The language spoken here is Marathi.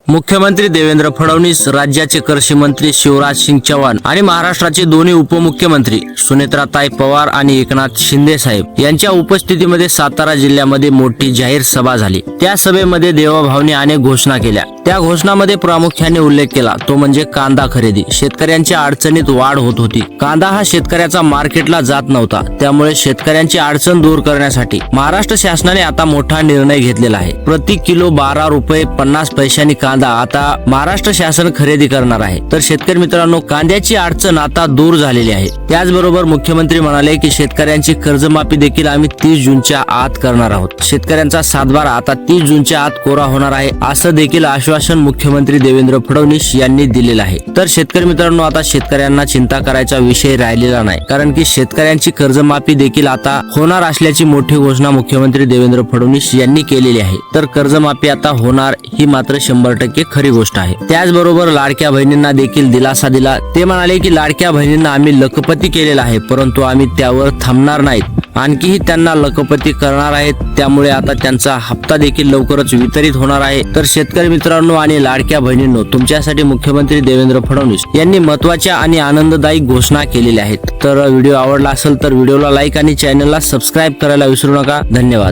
मुख्यमंत्री देवेंद्र फडणवीस, राज्याचे कृषी मंत्री शिवराज सिंग चौहान आणि महाराष्ट्राचे दोन्ही उपमुख्यमंत्री सुनेत्राताई पवार आणि एकनाथ शिंदे साहेब यांच्या उपस्थितीमध्ये सातारा जिल्ह्यामध्ये मोठी जाहीर सभा झाली। त्या सभेमध्ये देवाभाऊने अनेक घोषणा केल्या। त्या घोषणामध्ये प्रामुख्याने उल्लेख केला तो म्हणजे कांदा खरेदी। शेतकऱ्यांच्या अडचणीत वाढ होत होती। कांदा हा शेतकऱ्याचा मार्केटला जात नव्हता, त्यामुळे शेतकऱ्यांची अडचण दूर करण्यासाठी महाराष्ट्र शासनाने आता मोठा निर्णय घेतलेला आहे। प्रति किलो 12 रुपये 50 पैशांनी कांदा आता महाराष्ट्र शासन खरेदी करणार आहे। तर शेतकरी मित्रांनो, कांद्याची अडचण आता दूर झालेली आहे। त्याचबरोबर मुख्यमंत्री म्हणाले की शेतकऱ्यांची कर्जमाफी देखील आम्ही 30 जूनच्या आत करणार आहोत। शेतकऱ्यांचा सातबारा आता 30 जूनच्या आत कोरा होणार आहे, असं देखील आश्वासन मुख्यमंत्री देवेंद्र फडणवीस यांनी दिलेलं आहे। तर शेतकरी मित्रांनो, आता शेतकऱ्यांना चिंता करायचा विषय राहिलेला नाही, कारण की शेतकऱ्यांची कर्जमाफी देखील आता होणार असल्याची मोठी घोषणा मुख्यमंत्री देवेंद्र फडणवीस यांनी केलेली आहे। तर कर्जमाफी आता होणार ही मात्र 100% खरी गोष्ट आहे। त्याचबरोबर लाडक्या बहिणींना देखील दिलासा दिला। ते म्हणाले की लाडक्या बहिणींना आम्ही लखपती केलेला आहे, परंतु आम्ही त्यावर थांबणार नाहीत, आणखीही त्यांना लखपती करणार आहेत। त्यामुळे आता त्यांचा हप्ता देखील लवकरच वितरित होणार आहे। तर शेतकरी मित्रांनो आणि लाडक्या बहिणींनो, तुमच्यासाठी मुख्यमंत्री देवेंद्र फडणवीस यांनी महत्त्वाच्या आणि आनंददायी घोषणा केलेल्या आहेत। तर व्हिडिओ आवडला असेल तर व्हिडिओला लाईक आणि चॅनलला सबस्क्राईब करायला विसरू नका। धन्यवाद।